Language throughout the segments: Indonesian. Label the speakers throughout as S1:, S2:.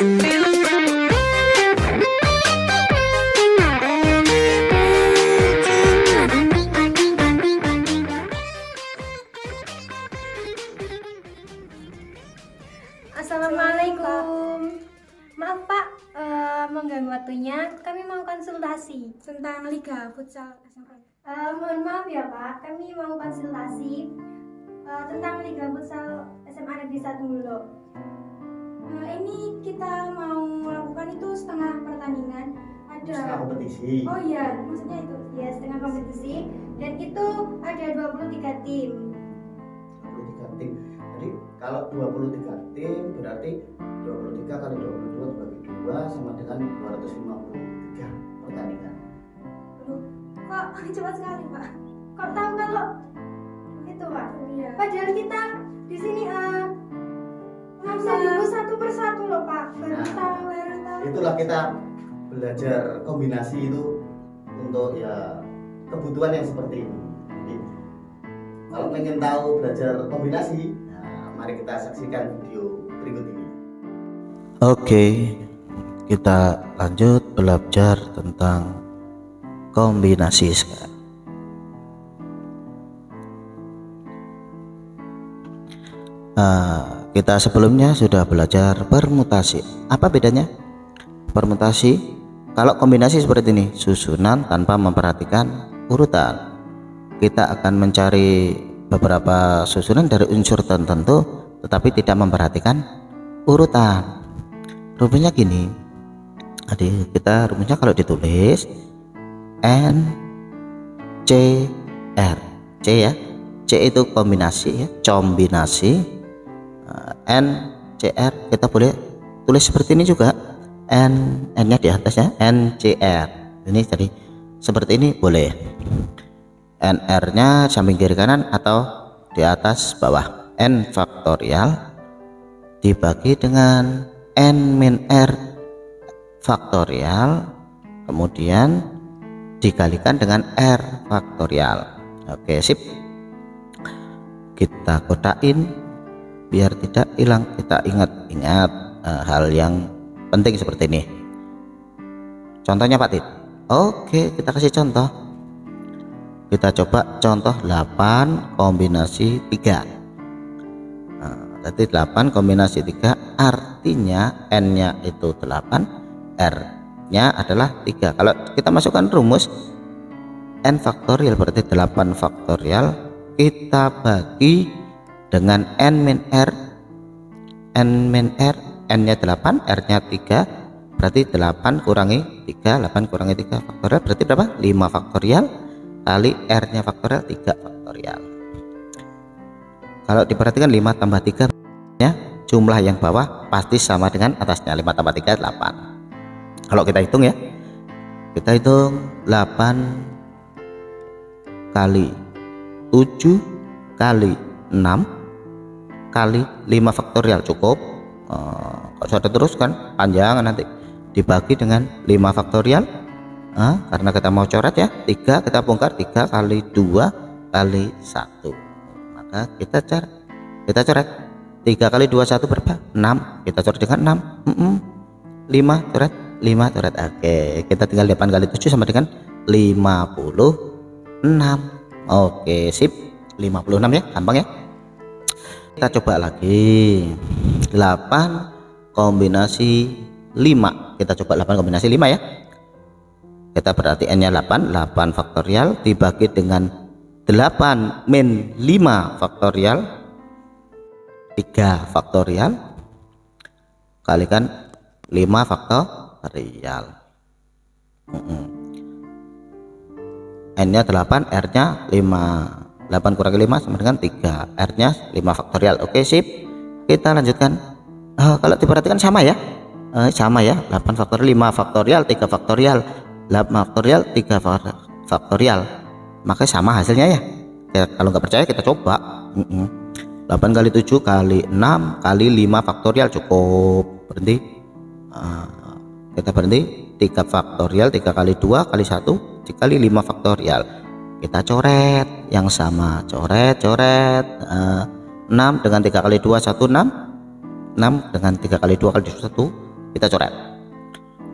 S1: Assalamualaikum. Maaf Pak, mengganggu waktunya. Kami mau konsultasi
S2: Tentang Liga Futsal SMA.
S1: Mohon maaf ya Pak, kami mau konsultasi tentang Liga Futsal SMA Negeri 1 Mulo. Ini kita mau melakukan itu setengah pertandingan.
S3: Setengah kompetisi.
S1: Oh iya, maksudnya itu ya setengah kompetisi. Dan itu ada 23 tim.
S3: 23 tim. Jadi kalau 23 tim berarti 23 kali 22 dibagi 2 sama dengan 253 pertandingan.
S1: Loh, kok cepat sekali Pak? Kok tahu kalau itu Pak? Iya. Padahal kita di sini nggak bisa dibuat satu persatu loh Pak. Baru tahu.
S3: Itulah kita belajar kombinasi itu untuk ya kebutuhan yang seperti ini. Jadi, kalau pengen tahu belajar kombinasi, nah, mari kita saksikan video berikut ini.
S4: Oke, kita lanjut belajar tentang kombinasi sekarang. Kita sebelumnya sudah belajar permutasi. Apa bedanya? Permutasi, kalau kombinasi seperti ini, susunan tanpa memperhatikan urutan. Kita akan mencari beberapa susunan dari unsur tertentu, tetapi tidak memperhatikan urutan. Rumusnya gini, adik, kita rumusnya kalau ditulis N C R, C ya, C itu kombinasi ya, combinasi. N C R kita boleh tulis seperti ini juga, N nya di atas ya, N C R. Ini jadi seperti ini boleh. N R nya samping kiri kanan atau di atas bawah. N faktorial dibagi dengan N min R faktorial, kemudian dikalikan dengan R faktorial. Oke, sip. Kita kodain biar tidak hilang. Kita ingat hal yang penting seperti ini. Contohnya Pak Tit. Oke, kita kasih contoh. Kita coba contoh 8 kombinasi 3. Berarti 8 kombinasi 3 artinya N nya itu 8, R nya adalah 3. Kalau kita masukkan rumus N faktorial berarti 8 faktorial, kita bagi dengan N min R. N min R, N nya 8, R nya 3, berarti 8 kurangi 3, 8 kurangi 3 faktorial berarti berapa? 5 faktorial kali R nya faktorial 3 faktorial. Kalau diperhatikan 5 tambah 3 ya, jumlah yang bawah pasti sama dengan atasnya. 5 tambah 3 8. Kalau kita hitung ya, kita hitung 8 kali 7 kali 6 kali 5 faktorial cukup. Kalau sudah teruskan panjang nanti dibagi dengan 5 faktorial. Karena kita mau coret ya, 3 kita bongkar, 3 kali 2 kali 1, maka kita coret 3 kali 2 1 berapa? 6. Kita coret dengan 6. 5 coret 5 coret. Oke, kita tinggal 8 kali 7 sama dengan 56. Oke, sip. 56 ya, gampang ya. Kita coba lagi 8 kombinasi 5. Kita coba 8 kombinasi 5 ya. Kita berarti N nya 8 faktorial dibagi dengan 8 min 5 faktorial 3 faktorial kalikan 5 faktorial. N nya 8, R nya 5. 8 kurangi 5 sama dengan 3, R nya 5 faktorial. Oke, sip. Kita lanjutkan. Kalau diperhatikan sama ya, sama ya, 8 faktorial 5 faktorial 3 faktorial 8 faktorial 3 faktorial, maka sama hasilnya ya. Kalau nggak percaya kita coba. 8 kali 7 kali 6 kali 5 faktorial cukup. Berhenti. Kita berhenti. 3 faktorial 3 kali 2 kali 1 dikali 5 faktorial. Kita coret yang sama, coret 6 dengan 3 kali 2 1 6 dengan 3 kali 2 kali 1 kita coret.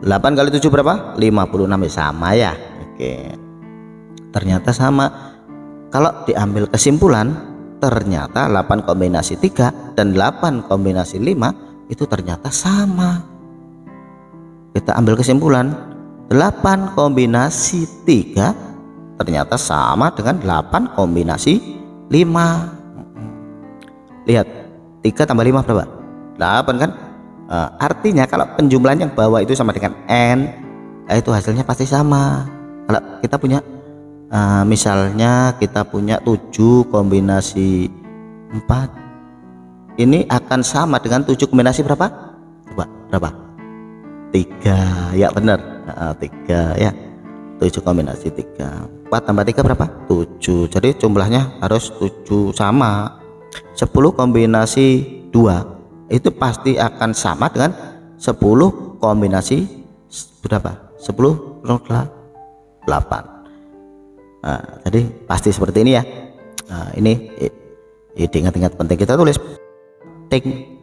S4: 8 kali 7 berapa? 56, sama ya. Oke, ternyata sama. Kalau diambil kesimpulan, ternyata 8 kombinasi 3 dan 8 kombinasi 5 itu ternyata sama. Kita ambil kesimpulan, 8 kombinasi 3 ternyata sama dengan 8 kombinasi 5. Lihat, 3 tambah 5 berapa? 8 kan? Artinya kalau penjumlahan yang bawah itu sama dengan n, itu hasilnya pasti sama. Kalau kita punya misalnya kita punya 7 kombinasi 4, ini akan sama dengan 7 kombinasi berapa? Coba berapa? 3, ya benar. 3 ya, 7 kombinasi 3. 4 tambah 3 berapa? 7. Jadi jumlahnya harus 7 sama. 10 kombinasi 2 itu pasti akan sama dengan 10 kombinasi berapa? 10 8. Jadi pasti seperti ini ya. Ini diingat-ingat, penting kita tulis penting.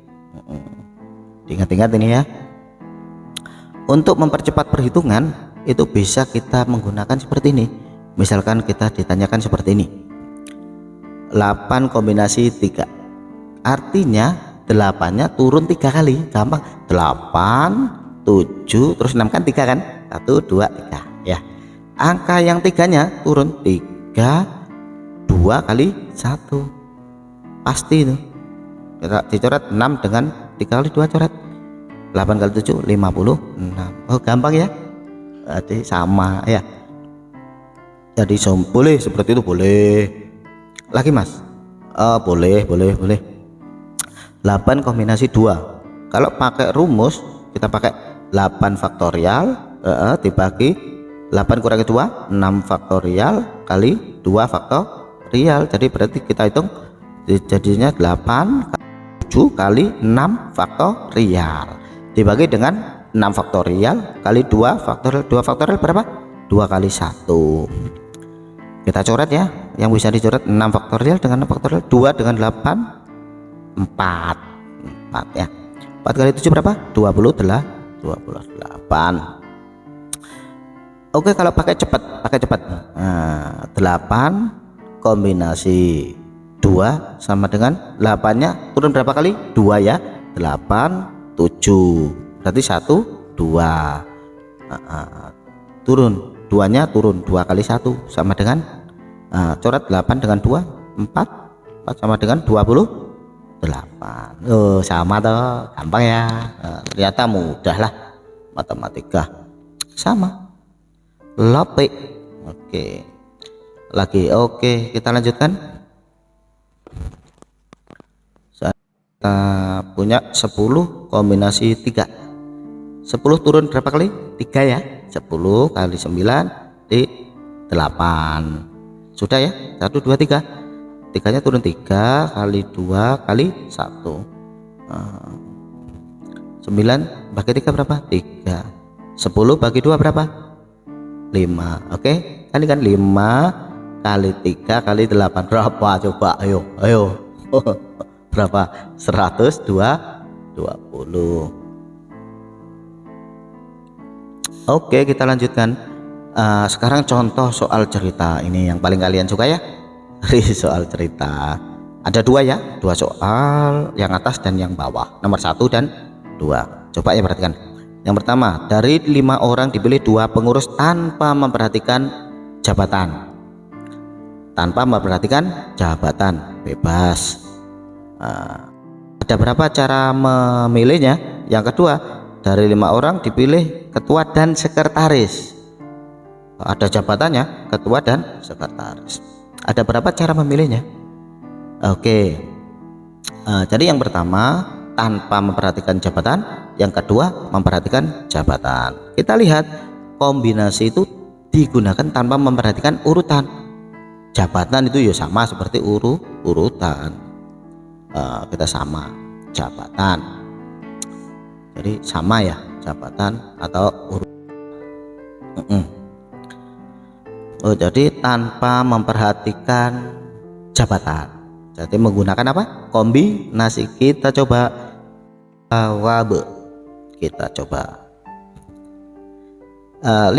S4: Diingat-ingat ini ya. Untuk mempercepat perhitungan itu bisa kita menggunakan seperti ini. Misalkan kita ditanyakan seperti ini, 8 kombinasi 3, artinya 8-nya turun 3 kali, gampang. 8, 7, terus 6 kan 3 kan, 1, 2, 3 ya. Angka yang 3-nya turun 3, 2 kali 1, pasti itu. Kita dicoret 6 dengan 3 kali 2 coret, 8 kali 7 56. Oh gampang ya, jadi sama ya. Jadi boleh seperti itu, boleh lagi mas. Boleh 8 kombinasi 2, kalau pakai rumus kita pakai 8 faktorial dibagi 8 kurangi 2, 6 faktorial kali 2 faktorial. Jadi berarti kita hitung jadinya 8 7 kali 6 faktorial dibagi dengan 6 faktorial kali 2 faktorial. 2 faktorial berapa? 2 kali 1. Kita coret ya, yang bisa dicoret 6 faktorial dengan 6 faktorial, 2 dengan 8 4 ya. 4 kali 7 berapa? 28. Oke, kalau pakai cepat, nah, 8 kombinasi 2 sama dengan 8-nya turun berapa kali? 2 ya. 8 7 berarti 1 2. Turun 2-nya turun 2 kali 1 sama dengan coret 8 dengan 2 4 sama dengan 28. Sama toh, gampang ya. Ternyata mudah lah matematika, sama lope. Oke, lagi. Oke, kita lanjutkan. Kita punya 10 kombinasi 3. 10 turun berapa kali? 3 ya. 10 kali 9 di 8. Sudah ya, 1 2 3. 3-nya turun 3 kali 2 kali 1. 9 bagi 3 berapa? 3. 10 bagi 2 berapa? 5. Oke, kali kan 5 kali 3 kali 8 berapa? Coba ayo. Berapa? 120. Oke, kita lanjutkan. Sekarang contoh soal cerita, ini yang paling kalian suka ya. Soal cerita ada 2 ya, 2 soal, yang atas dan yang bawah, nomor 1 dan 2. Coba ya perhatikan. Yang pertama, dari 5 orang dipilih 2 pengurus tanpa memperhatikan jabatan. Tanpa memperhatikan jabatan, bebas. Ada berapa cara memilihnya? Yang kedua, dari 5 orang dipilih ketua dan sekretaris. Ada jabatannya, ketua dan sekretaris. Ada berapa cara memilihnya? Oke. Jadi yang pertama tanpa memperhatikan jabatan, yang kedua memperhatikan jabatan. Kita lihat kombinasi itu digunakan tanpa memperhatikan urutan. Jabatan itu ya sama seperti urutan. Kita sama jabatan. Jadi sama ya, jabatan atau urutan. Jadi tanpa memperhatikan jabatan. Jadi menggunakan apa? Kombinasi. Kita coba kita coba. 5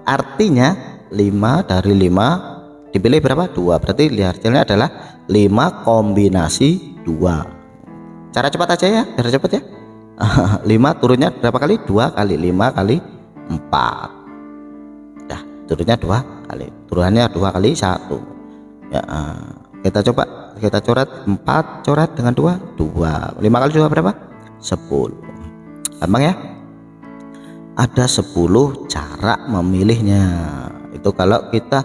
S4: artinya 5 dari 5 dipilih berapa? 2. Berarti hasilnya adalah 5 kombinasi 2. Cara cepat aja ya, biar cepat ya. 5 turunnya berapa kali? 2 kali 5 kali 4. Dah, turunnya 2 kali. Turunannya 2 kali 1. Ya, kita coba, kita coret 4 coret dengan 2. 5 kali 2 berapa? 10. Gampang ya? Ada 10 cara memilihnya. Itu kalau kita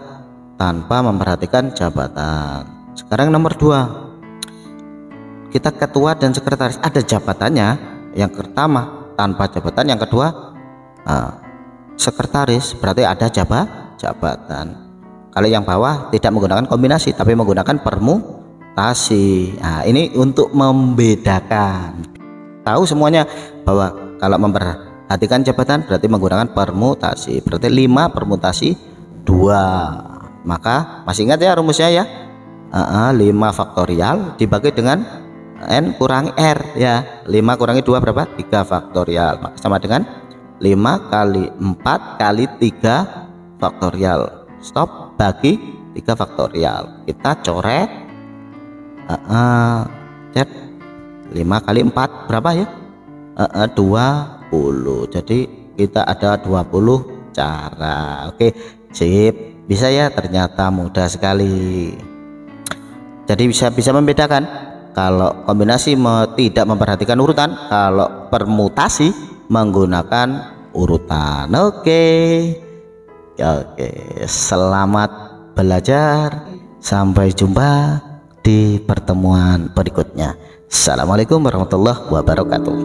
S4: tanpa memperhatikan jabatan. Sekarang nomor 2, kita ketua dan sekretaris, ada jabatannya. Yang pertama tanpa jabatan, yang kedua sekretaris, berarti ada jabatan. Kalau yang bawah tidak menggunakan kombinasi tapi menggunakan permutasi. Nah, ini untuk membedakan. Tahu semuanya bahwa kalau memperhatikan jabatan berarti menggunakan permutasi. Berarti 5 permutasi 2. Maka masih ingat ya rumusnya ya. 5 faktorial dibagi dengan n kurangi r ya. 5 kurangi 2 berapa? 3 faktorial. Maka sama dengan 5 kali 4 kali 3 faktorial. Stop, bagi 3 faktorial. Kita coret. Cet 5 kali 4 berapa ya? 20. Jadi kita ada 20 cara. Oke, sip. Bisa ya, ternyata mudah sekali. Jadi bisa membedakan. Kalau kombinasi tidak memperhatikan urutan, kalau permutasi menggunakan urutan. Oke, selamat belajar. Sampai jumpa di pertemuan berikutnya. Assalamualaikum warahmatullahi wabarakatuh.